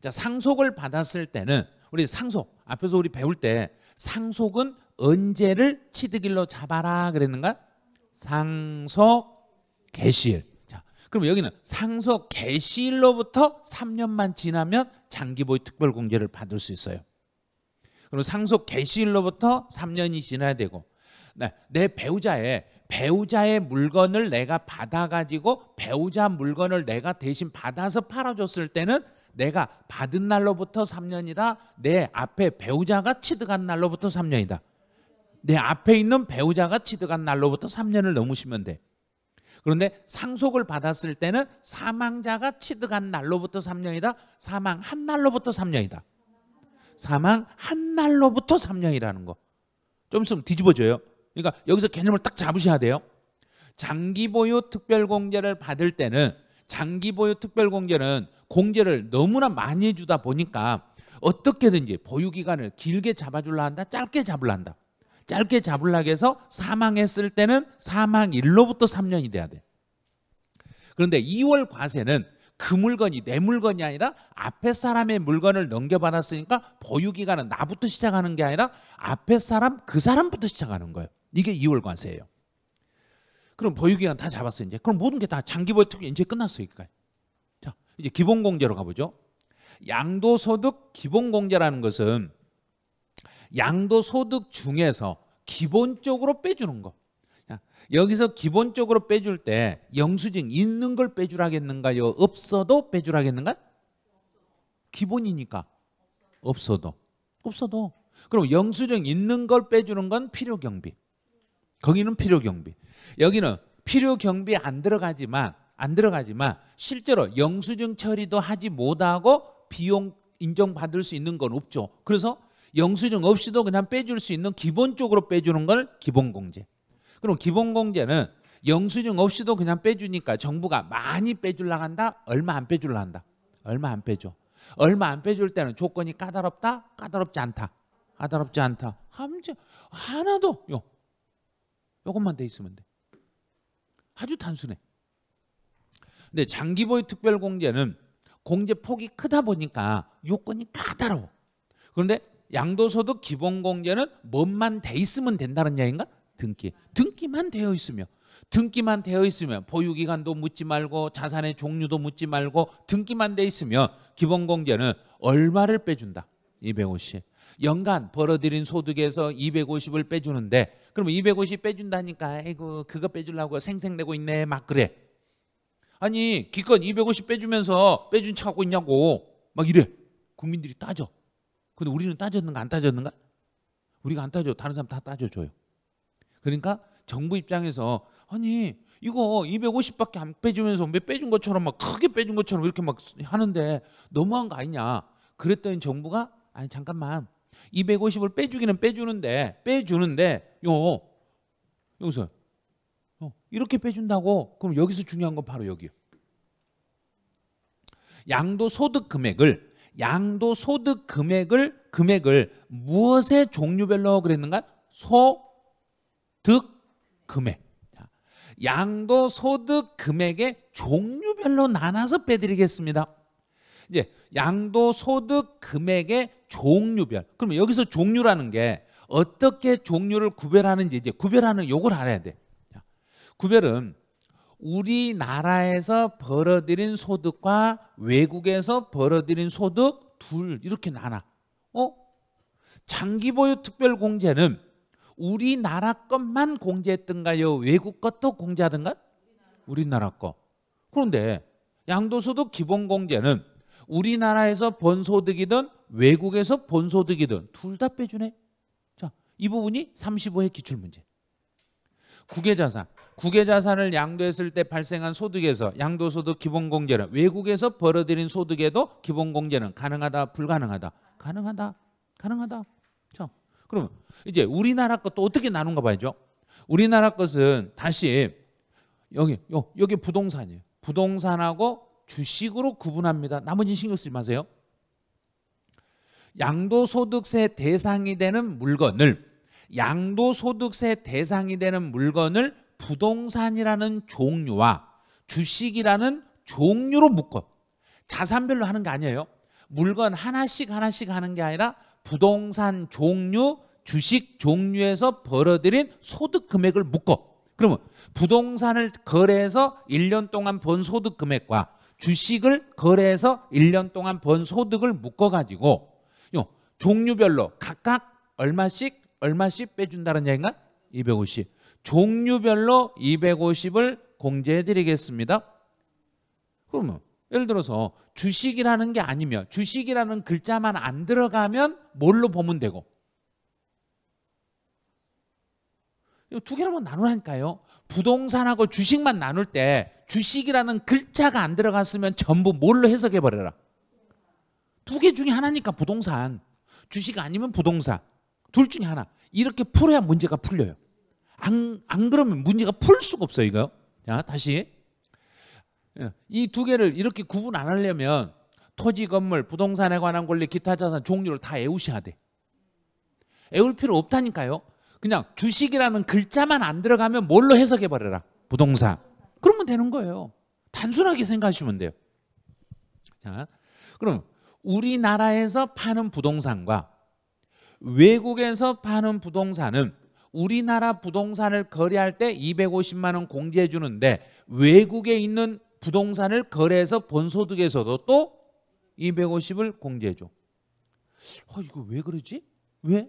자, 상속을 받았을 때는 우리 상속 앞에서 우리 배울 때 상속은 언제를 취득일로 잡아라 그랬는가? 상속 개시일. 자, 그럼 여기는 상속 개시일로부터 3년만 지나면 장기보유 특별공제를 받을 수 있어요. 그럼 상속 개시일로부터 3년이 지나야 되고 내 배우자의 물건을 내가 받아가지고 배우자 물건을 내가 대신 받아서 팔아줬을 때는 내가 받은 날로부터 3년이다. 내 앞에 배우자가 취득한 날로부터 3년이다. 내 앞에 있는 배우자가 취득한 날로부터 3년을 넘으시면 돼. 그런데 상속을 받았을 때는 사망자가 취득한 날로부터 3년이다. 사망한 날로부터 3년이다. 사망한 날로부터 3년이라는 거. 좀 있으면 뒤집어져요. 그러니까 여기서 개념을 딱 잡으셔야 돼요. 장기보유 특별공제를 받을 때는 장기보유 특별공제는 공제를 너무나 많이 해주다 보니까 어떻게든지 보유기간을 길게 잡아줄라 한다, 짧게 잡으려 한다. 짧게 잡으려고 해서 사망했을 때는 사망일로부터 3년이 돼야 돼. 그런데 2월 과세는 그 물건이 내 물건이 아니라 앞에 사람의 물건을 넘겨받았으니까 보유기간은 나부터 시작하는 게 아니라 앞에 사람 그 사람부터 시작하는 거예요. 이게 2월 과세예요. 그럼 보유기간 다 잡았어요. 이제 그럼 모든 게 다 장기보유 특별 이제 끝났어요. 여기까지. 자, 이제 기본공제로 가보죠. 양도소득 기본공제라는 것은 양도소득 중에서 기본적으로 빼주는 거. 여기서 기본적으로 빼줄 때 영수증 있는 걸 빼주라겠는가요? 없어도 빼주라겠는가? 기본이니까 없어도. 그럼 영수증 있는 걸 빼주는 건 필요경비. 거기는 필요경비. 여기는 필요경비 안 들어가지만 실제로 영수증 처리도 하지 못하고 비용 인정받을 수 있는 건 없죠. 그래서 영수증 없이도 그냥 빼줄 수 있는 기본적으로 빼주는 걸 기본공제. 그럼 기본공제는 영수증 없이도 그냥 빼주니까 정부가 많이 빼주려고 한다? 얼마 안 빼주려고 한다? 얼마 안 빼줘. 얼마 안 빼줄 때는 조건이 까다롭다? 까다롭지 않다? 까다롭지 않다. 하나도 요것만 돼 있으면 돼. 아주 단순해. 근데 장기보유 특별공제는 공제 폭이 크다 보니까 요건이 까다로워. 그런데 양도소득 기본공제는 뭐만 돼 있으면 된다는 얘기인가? 등기만 되어 있으면 보유기간도 묻지 말고 자산의 종류도 묻지 말고 등기만 돼 있으면 기본공제는 얼마를 빼준다? 250. 연간 벌어들인 소득에서 250을 빼주는데 그러면 250 빼준다니까 아이고 그거 빼주려고 생색내고 있네 막 그래. 아니 기껏 250 빼주면서 빼준 차 갖고 있냐고 막 이래. 국민들이 따져. 근데 우리는 따졌는가 안 따졌는가? 우리가 안 따져. 다른 사람 다 따져줘요. 그러니까 정부 입장에서 아니 이거 250밖에 안 빼주면서 왜 빼준 것처럼 막 크게 빼준 것처럼 이렇게 막 하는데 너무한 거 아니냐. 그랬더니 정부가 아니 잠깐만 250을 빼주기는 빼주는데 여기서 이렇게 빼준다고. 그럼 여기서 중요한 건 바로 여기요. 양도소득 금액을 무엇의 종류별로 그랬는가? 소득 금액. 양도소득 금액의 종류별로 나눠서 빼드리겠습니다. 이제 양도소득 금액의 종류별. 그러면 여기서 종류라는 게 어떻게 종류를 구별하는지 이제 구별하는 요걸 알아야 돼. 구별은 우리나라에서 벌어들인 소득과 외국에서 벌어들인 소득 둘 이렇게 나눠. 장기보유 특별공제는 우리나라 것만 공제했던가요? 외국 것도 공제하던가? 우리나라 거. 그런데 양도소득 기본공제는 우리나라에서 번 소득이든 외국에서 번 소득이든 둘 다 빼주네. 자, 이 부분이 35회 기출문제. 국외자산을 양도했을 때 발생한 소득에서 양도소득 기본공제는 외국에서 벌어들인 소득에도 기본공제는 가능하다, 불가능하다? 가능하다. 자, 그럼 이제 우리나라 것도 어떻게 나눈가 봐야죠. 우리나라 것은 다시 여기 부동산이에요. 부동산하고 주식으로 구분합니다. 나머지 신경 쓰지 마세요. 양도소득세 대상이 되는 물건을 부동산이라는 종류와 주식이라는 종류로 묶어. 자산별로 하는 게 아니에요. 물건 하나씩 하는 게 아니라 부동산 종류, 주식 종류에서 벌어들인 소득 금액을 묶어. 그러면 부동산을 거래해서 1년 동안 번 소득 금액과 주식을 거래해서 1년 동안 번 소득을 묶어가지고 종류별로 각각 얼마씩 빼준다는 얘기인가? 250. 종류별로 250을 공제해드리겠습니다. 그러면 예를 들어서 주식이라는 게 아니면 주식이라는 글자만 안 들어가면 뭘로 보면 되고? 이거 두 개로만 나누라니까요. 부동산하고 주식만 나눌 때 주식이라는 글자가 안 들어갔으면 전부 뭘로 해석해 버려라. 두 개 중에 하나니까 부동산. 주식 아니면 부동산. 둘 중에 하나. 이렇게 풀어야 문제가 풀려요. 안 그러면 문제가 풀 수가 없어요, 이거. 자, 다시. 이 두 개를 이렇게 구분 안 하려면 토지, 건물, 부동산에 관한 권리, 기타 자산 종류를 다 외우셔야 돼. 외울 필요 없다니까요. 그냥 주식이라는 글자만 안 들어가면 뭘로 해석해 버려라. 부동산. 그러면 되는 거예요. 단순하게 생각하시면 돼요. 자, 그럼 우리나라에서 파는 부동산과 외국에서 파는 부동산은 우리나라 부동산을 거래할 때 250만 원 공제해 주는데 외국에 있는 부동산을 거래해서 본 소득에서도 또 250을 공제해 줘. 이거 왜 그러지? 왜?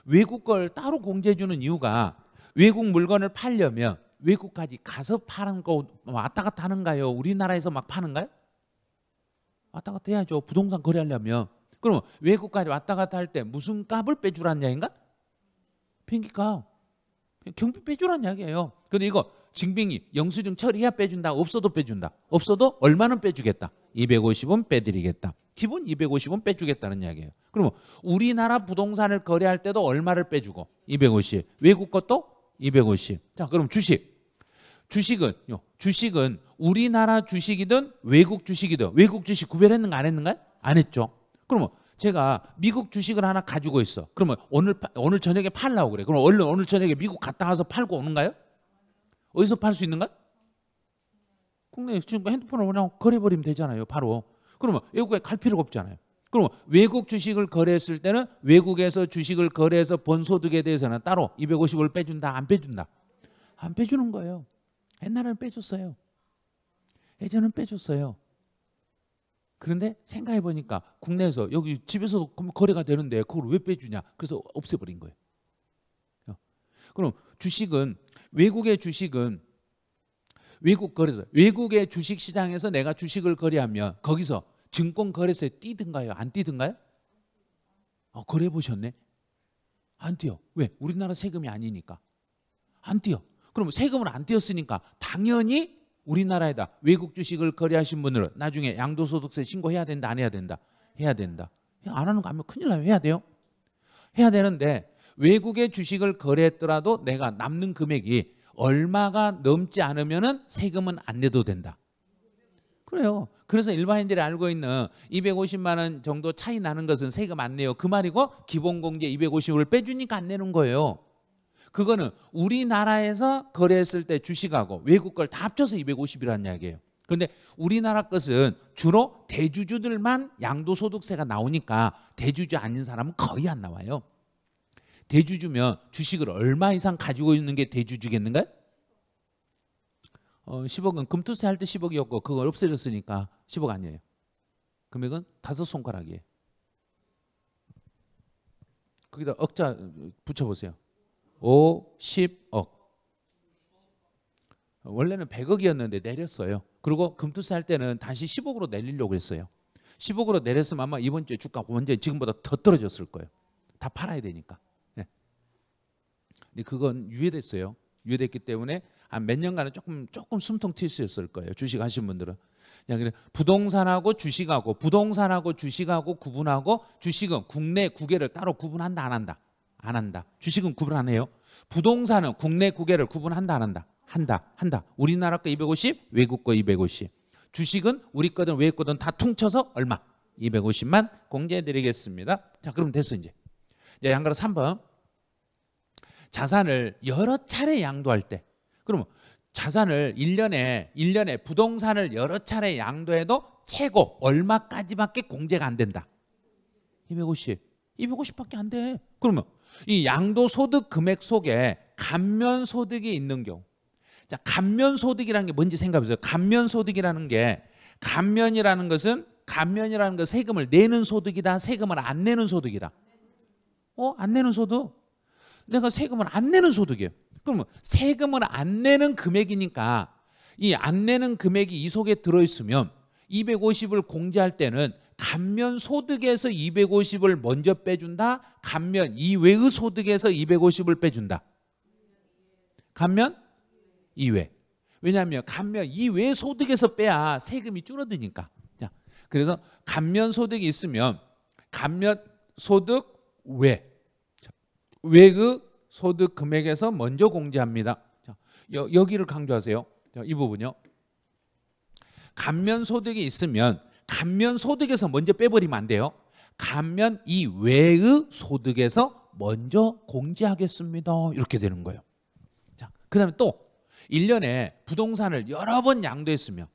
외국 걸 따로 공제해 주는 이유가 외국 물건을 팔려면 외국까지 가서 파는 거 왔다 갔다 하는가요? 우리나라에서 막 파는가요? 왔다 갔다 해야죠. 부동산 거래하려면. 그럼 외국까지 왔다 갔다 할 때 무슨 값을 빼주라는 이야기인가? 비행기값. 경비 빼주라는 이야기예요. 근데 이거 증빙이 영수증 처리해야 빼준다. 없어도 빼준다. 없어도 얼마는 빼주겠다. 250원 빼드리겠다. 기본 250원 빼주겠다는 이야기예요. 그러면 우리나라 부동산을 거래할 때도 얼마를 빼주고 250. 외국 것도 250. 자, 그럼 주식은 우리나라 주식이든 외국 주식이든 외국 주식 구별했는가 안 했는가요? 안 했죠. 그러면 제가 미국 주식을 하나 가지고 있어. 그러면 오늘 저녁에 팔라고 그래. 그럼 얼른 오늘 저녁에 미국 갔다 와서 팔고 오는가요? 어디서 팔 수 있는가? 국내에 지금 핸드폰으로 그냥 거래버리면 되잖아요. 바로. 그러면 외국에 갈 필요가 없잖아요. 그러면 외국 주식을 거래했을 때는 외국에서 주식을 거래해서 번 소득에 대해서는 따로 250을 빼준다? 안 빼준다? 안 빼주는 거예요. 옛날에는 빼줬어요. 예전에는 빼줬어요. 그런데 생각해 보니까 국내에서 여기 집에서도 거래가 되는데 그걸 왜 빼주냐? 그래서 없애버린 거예요. 그럼 외국의 주식은 외국 거래소, 외국의 주식 시장에서 내가 주식을 거래하면 거기서 증권 거래소에 뛰든가요? 안 뛰든가요? 거래해 보셨네? 안 뛰어. 왜? 우리나라 세금이 아니니까. 안 뛰어. 그럼 세금을 안 띄었으니까 당연히 우리나라에다 외국 주식을 거래하신 분들은 나중에 양도소득세 신고해야 된다, 안 해야 된다? 해야 된다. 안 하는 거 아니면 큰일 나요. 해야 돼요. 해야 되는데 외국의 주식을 거래했더라도 내가 남는 금액이 얼마가 넘지 않으면 세금은 안 내도 된다. 그래요. 그래서 일반인들이 알고 있는 250만 원 정도 차이 나는 것은 세금 안 내요. 그 말이고 기본공제 250을 빼주니까 안 내는 거예요. 그거는 우리나라에서 거래했을 때 주식하고 외국 걸 다 합쳐서 250이라는 이야기예요. 그런데 우리나라 것은 주로 대주주들만 양도소득세가 나오니까 대주주 아닌 사람은 거의 안 나와요. 대주주면 주식을 얼마 이상 가지고 있는 게 대주주겠는가요? 10억은 금투세 할 때 10억이었고 그걸 없애졌으니까 10억 아니에요. 금액은 5손가락이에요. 거기다 억자 붙여보세요. 50억. 원래는 100억이었는데 내렸어요. 그리고 금투세 할 때는 다시 10억으로 내리려고 했어요. 10억으로 내렸으면 아마 이번 주에 주가 완전히 지금보다 더 떨어졌을 거예요. 다 팔아야 되니까. 네. 근데 그건 유예됐어요. 유예됐기 때문에 한 몇 년간은 조금 숨통 튈 수 있을 거예요. 주식 하신 분들은. 그냥 부동산하고 주식하고 구분하고 주식은 국내 국외를 따로 구분한다 안 한다? 안 한다. 주식은 구분 안 해요. 부동산은 국내 국외를 구분한다 안 한다? 한다. 우리나라 거 250, 외국 거 250. 주식은 우리 거든 외국 거든 다 퉁쳐서 얼마? 250만 공제해 드리겠습니다. 자, 그럼 됐어 이제. 양가로 3번. 자산을 여러 차례 양도할 때. 그러면 자산을 1년에 부동산을 여러 차례 양도해도 최고 얼마까지밖에 공제가 안 된다? 250. 250밖에 안 돼. 그러면 이 양도소득 금액 속에 감면소득이 있는 경우. 자, 감면소득이라는 게 뭔지 생각해 보세요. 감면이라는 것은 세금을 내는 소득이다, 세금을 안 내는 소득이다. 안 내는 소득. 내가 세금을 안 내는 소득이에요. 그러면 세금을 안 내는 금액이니까 이 안 내는 금액이 이 속에 들어있으면 250을 공제할 때는 감면 소득에서 250을 먼저 빼준다. 감면 이외의 소득에서 250을 빼준다. 감면 이외. 왜냐하면 감면 이외 소득에서 빼야 세금이 줄어드니까. 자, 그래서 감면 소득이 있으면 감면 소득 외, 외의 소득 금액에서 먼저 공제합니다. 자, 여기를 강조하세요. 자, 이 부분요. 감면 소득이 있으면 감면 소득에서 먼저 빼버리면 안 돼요. 감면 이외의 소득에서 먼저 공제하겠습니다. 이렇게 되는 거예요. 자, 그다음에 또 1년에 부동산을 여러 번 양도했으면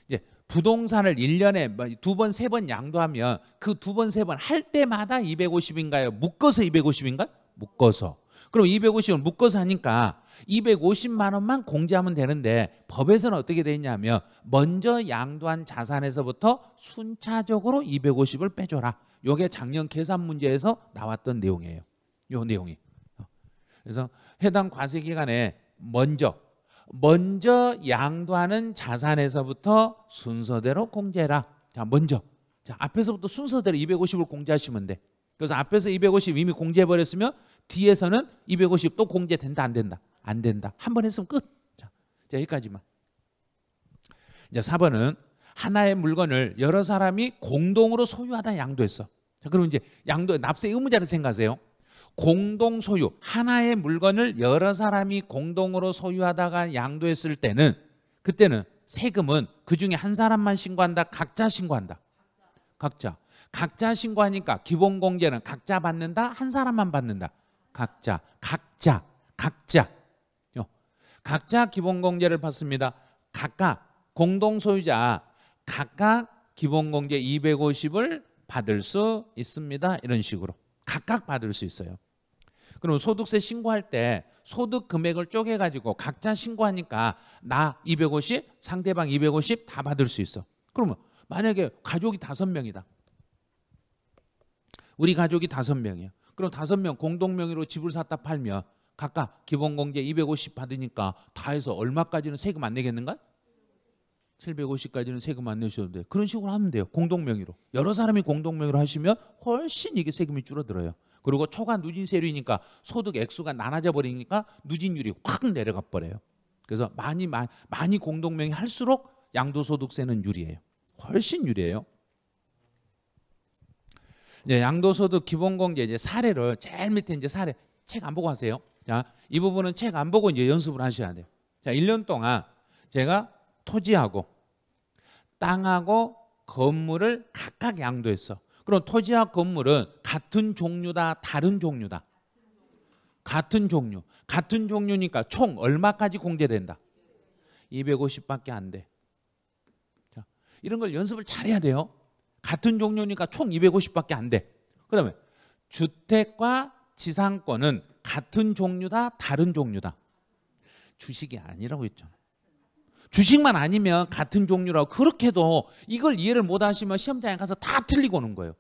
이제 부동산을 1년에 2번, 3번 양도하면 그 2번, 3번 할 때마다 250인가요? 묶어서 250인가? 묶어서. 그럼 250을 묶어서 하니까 250만 원만 공제하면 되는데 법에서는 어떻게 돼 있냐면 먼저 양도한 자산에서부터 순차적으로 250을 빼줘라. 이게 작년 계산 문제에서 나왔던 내용이에요. 이 내용이. 그래서 해당 과세 기간에 먼저 양도하는 자산에서부터 순서대로 공제해라. 자, 먼저. 자, 앞에서부터 순서대로 250을 공제하시면 돼. 그래서 앞에서 250 이미 공제해버렸으면 뒤에서는 250 또 공제된다, 안 된다? 안 된다. 한 번 했으면 끝. 자, 여기까지만. 이제 4번은 하나의 물건을 여러 사람이 공동으로 소유하다 양도했어. 자, 그럼 이제 양도 납세 의무자를 생각하세요. 공동 소유, 하나의 물건을 여러 사람이 공동으로 소유하다가 양도했을 때는 그때는 세금은 그중에 한 사람만 신고한다, 각자 신고한다. 각자 신고하니까 기본공제는 각자 받는다, 한 사람만 받는다. 각자 기본공제를 받습니다. 각각 공동 소유자 각각 기본공제 250을 받을 수 있습니다. 이런 식으로 각각 받을 수 있어요. 그럼 소득세 신고할 때 소득 금액을 쪼개가지고 각자 신고하니까 나 250, 상대방 250 다 받을 수 있어. 그러면 만약에 가족이 5명이다. 우리 가족이 5명이야. 그럼 5명 공동명의로 집을 샀다 팔면 각각 기본공제 250 받으니까 다 해서 얼마까지는 세금 안 내겠는가? 750까지는 세금 안 내셔도 돼. 그런 식으로 하면 돼요. 공동명의로. 여러 사람이 공동명의로 하시면 훨씬 이게 세금이 줄어들어요. 그리고 초과 누진세율이니까 소득 액수가 나눠져 버리니까 누진율이 확 내려가 버려요. 그래서 많이 공동명의 할수록 양도소득세는 유리해요. 훨씬 유리해요. 이제 양도소득 기본공제 이제 사례를 제일 밑에 이제 사례 책 안 보고 하세요. 자, 이 부분은 책 안 보고 이제 연습을 하셔야 돼요. 자, 1년 동안 제가 토지하고 땅하고 건물을 각각 양도했어. 그럼 토지와 건물은 같은 종류다, 다른 종류다? 같은 종류. 같은 종류니까 총 얼마까지 공제된다? 250밖에 안 돼. 자, 이런 걸 연습을 잘해야 돼요. 같은 종류니까 총 250밖에 안 돼. 그다음에 주택과 지상권은 같은 종류다, 다른 종류다? 주식이 아니라고 했잖아. 주식만 아니면 같은 종류라고 그렇게 해도 이걸 이해를 못 하시면 시험장에 가서 다 틀리고 오는 거예요.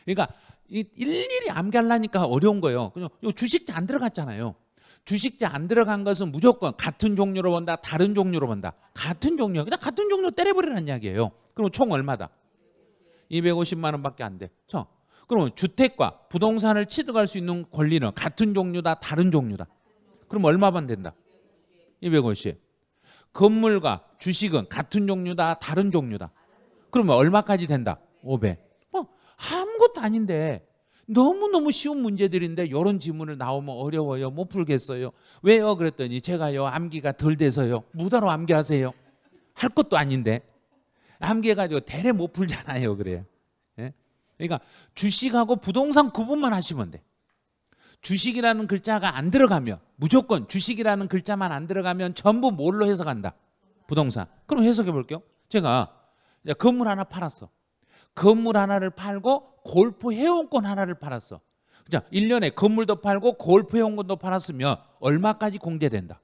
그러니까 일일이 암기하려니까 어려운 거예요. 그냥 주식자 안 들어갔잖아요. 주식자 안 들어간 것은 무조건 같은 종류로 본다, 다른 종류로 본다. 같은 종류. 그냥 같은 종류 때려버리라는 이야기예요. 그럼 총 얼마다? 250만 원밖에 안 돼. 그러면 주택과 부동산을 취득할 수 있는 권리는 같은 종류다, 다른 종류다? 그럼 얼마만 된다? 250. 건물과 주식은 같은 종류다, 다른 종류다? 그러면 얼마까지 된다? 500. 아무것도 아닌데 너무너무 쉬운 문제들인데 이런 질문을 나오면 어려워요. 못 풀겠어요. 왜요? 그랬더니 제가요 암기가 덜 돼서요. 무단으로 암기하세요. 할 것도 아닌데 암기해가지고 대래 못 풀잖아요. 그래요. 예? 그러니까 주식하고 부동산 구분만 하시면 돼. 주식이라는 글자가 안 들어가면 무조건 주식이라는 글자만 안 들어가면 전부 뭘로 해석한다? 부동산. 그럼 해석해 볼게요. 제가 건물 하나 팔았어. 건물 하나를 팔고 골프 회원권 하나를 팔았어. 자, 1년에 건물도 팔고 골프 회원권도 팔았으면 얼마까지 공제된다?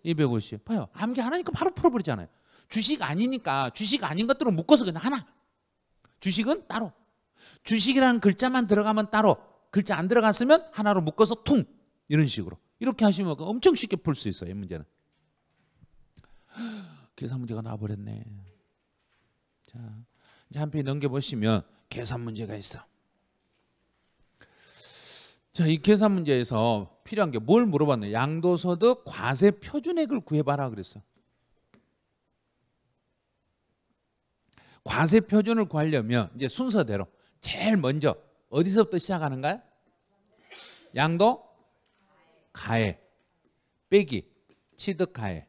250. 봐요. 암기 하나니까 바로 풀어버리잖아요. 주식 아니니까 주식 아닌 것들은 묶어서 그냥 하나. 주식은 따로. 주식이라는 글자만 들어가면 따로. 글자 안 들어갔으면 하나로 묶어서 퉁. 이런 식으로. 이렇게 하시면 엄청 쉽게 풀 수 있어요. 이 문제는. 계산 문제가 나와버렸네. 자, 이제 한 페이지 넘겨보시면 계산 문제가 있어. 자, 이 계산 문제에서 필요한 게 뭘 물어봤냐? 양도소득 과세 표준액을 구해봐라 그랬어. 과세 표준을 구하려면 이제 순서대로 제일 먼저 어디서부터 시작하는가요? 양도 가해 빼기 취득 가해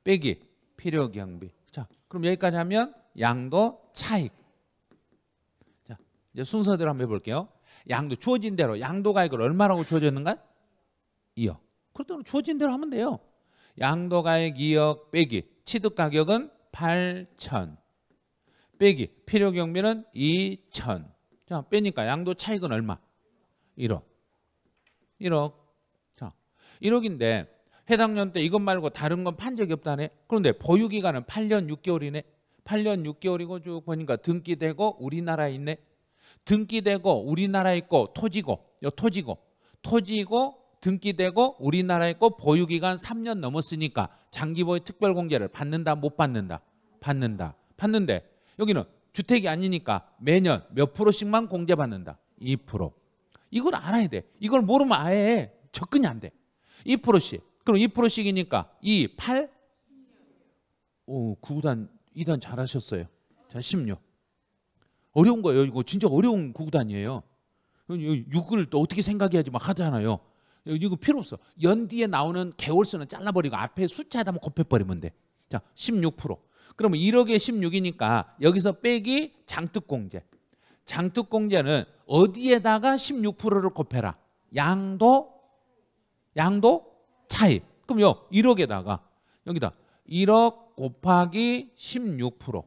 빼기 필요 경비. 자, 그럼 여기까지 하면 양도 차익. 자, 이제 순서대로 한번 해볼게요. 양도 주어진 대로 양도 가액을 얼마라고 주어졌는가? 2억. 그렇다면 주어진 대로 하면 돼요. 양도 가액 2억 빼기 취득 가격은 8천 빼기 필요 경비는 2천. 자, 빼니까 양도 차익은 얼마? 1억. 1억. 자, 1억인데 해당 년 때 이것 말고 다른 건 판 적이 없다네. 그런데 보유 기간은 8년 6개월이네. 8년 6개월이고 쭉 보니까 등기되고 우리나라에 있네. 등기되고 우리나라에 있고 토지고 등기되고 우리나라에 있고 보유 기간 3년 넘었으니까 장기 보유 특별 공제를 받는다 못 받는다? 받는다. 받는데 여기는 주택이 아니니까 매년 몇 프로씩만 공제받는다? 2%. 이걸 알아야 돼. 이걸 모르면 아예 접근이 안 돼. 2%씩. 그럼 2%씩이니까 2, 8? 오, 9단, 2단 잘하셨어요. 자, 16. 어려운 거예요. 이거 진짜 어려운 9단이에요. 6을 또 어떻게 생각해야지 막 하잖아요. 이거 필요 없어. 연 뒤에 나오는 개월수는 잘라버리고 앞에 숫자에다 곱해버리면 돼. 자, 16%. 그러면 1억에 16이니까 여기서 빼기 장특공제. 장특공제는 어디에다가 16%를 곱해라? 양도 차입. 그럼요 1억에다가 여기다 1억 곱하기 16%.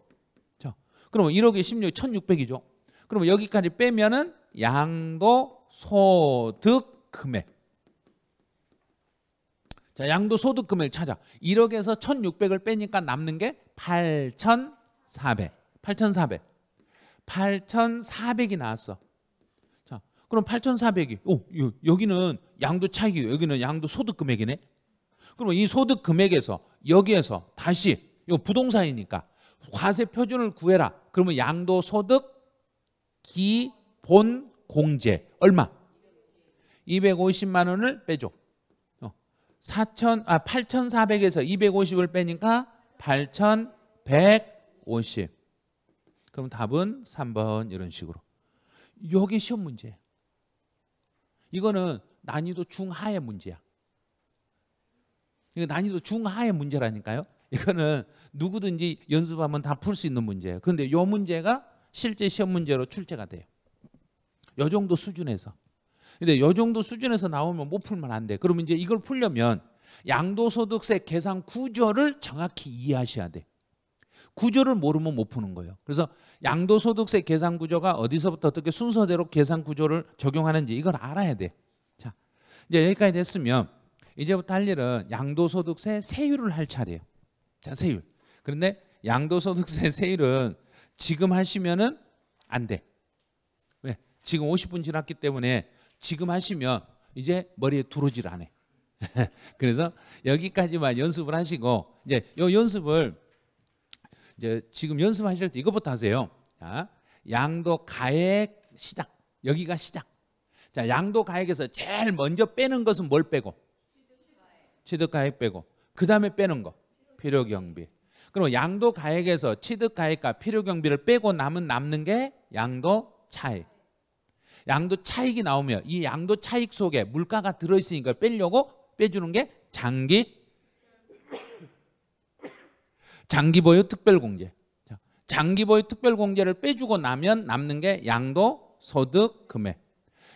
자, 그러면 1억에 16, 1600이죠. 그러면 여기까지 빼면은 양도소득 금액. 자, 양도소득 금액을 찾아. 1억에서 1600을 빼니까 남는 게 8400. 8400이 나왔어. 자, 그럼 8400이 여기는 양도 차익이고 여기는 양도 소득 금액이네. 그러면 이 소득 금액에서 여기에서 다시 이거 부동산이니까 과세 표준을 구해라. 그러면 양도 소득 기본 공제 얼마? 250만 원을 빼줘. 8,400에서 250을 빼니까 8,150. 그럼 답은 3번 이런 식으로. 이게 시험 문제예요. 이거는 난이도 중하의 문제야. 이거 난이도 중하의 문제라니까요. 이거는 누구든지 연습하면 다 풀 수 있는 문제예요. 그런데 이 문제가 실제 시험 문제로 출제가 돼요. 이 정도 수준에서. 근데 이 정도 수준에서 나오면 못 풀면 안 돼. 그러면 이제 이걸 풀려면 양도소득세 계산 구조를 정확히 이해하셔야 돼. 구조를 모르면 못 푸는 거예요. 그래서 양도소득세 계산 구조가 어디서부터 어떻게 순서대로 계산 구조를 적용하는지 이걸 알아야 돼. 자, 이제 여기까지 됐으면 이제부터 할 일은 양도소득세 세율을 할 차례예요. 자, 세율. 그런데 양도소득세 세율은 지금 하시면은 안 돼. 왜? 지금 50분 지났기 때문에 지금 하시면 이제 머리에 들어오질 않아. 그래서 여기까지만 연습을 하시고 이제 요 연습을 이제 지금 연습하실 때 이것부터 하세요. 자, 양도 가액 시작. 여기가 시작. 자, 양도 가액에서 제일 먼저 빼는 것은 뭘 빼고? 취득 가액 빼고. 그다음에 빼는 거 필요 경비. 그럼 양도 가액에서 취득 가액과 필요 경비를 빼고 남는 게 양도 차익. 양도 차익이 나오면 이 양도 차익 속에 물가가 들어 있으니까 빼려고 빼주는 게 장기 보유 특별공제. 장기 보유 특별공제를 빼주고 나면 남는 게 양도소득 금액.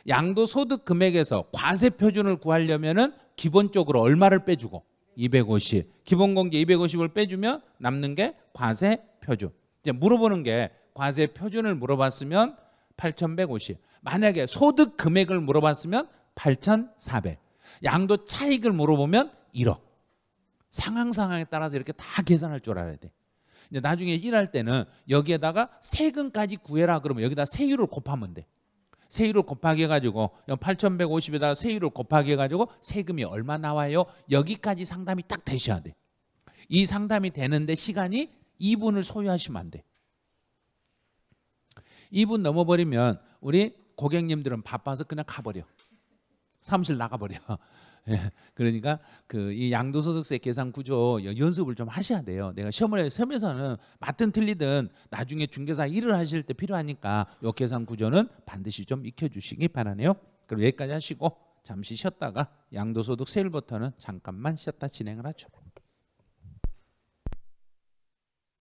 양도소득 금액에서 과세 표준을 구하려면은 기본적으로 얼마를 빼주고 250. 기본공제 250을 빼주면 남는 게 과세 표준. 이제 물어보는 게 과세 표준을 물어봤으면 8,150. 만약에 소득 금액을 물어봤으면 8,400. 양도 차익을 물어보면 1억. 상황에 따라서 이렇게 다 계산할 줄 알아야 돼. 이제 나중에 일할 때는 여기에다가 세금까지 구해라 그러면 여기다 세율을 곱하면 돼. 세율을 곱하기 해가지고 8,150에다가 세율을 곱하기 해가지고 세금이 얼마 나와요? 여기까지 상담이 딱 되셔야 돼. 이 상담이 되는데 시간이 2분을 소요하시면 안 돼. 2분 넘어버리면 우리 고객님들은 바빠서 그냥 가버려. 사무실 나가버려. 예, 그러니까 그 이 양도소득세 계산 구조 연습을 좀 하셔야 돼요. 내가 시험에서는 맞든 틀리든 나중에 중개사 일을 하실 때 필요하니까 요 계산 구조는 반드시 좀 익혀주시기 바라네요. 그럼 여기까지 하시고 잠시 쉬었다가 양도소득 세율부터는 잠깐만 쉬었다 진행을 하죠.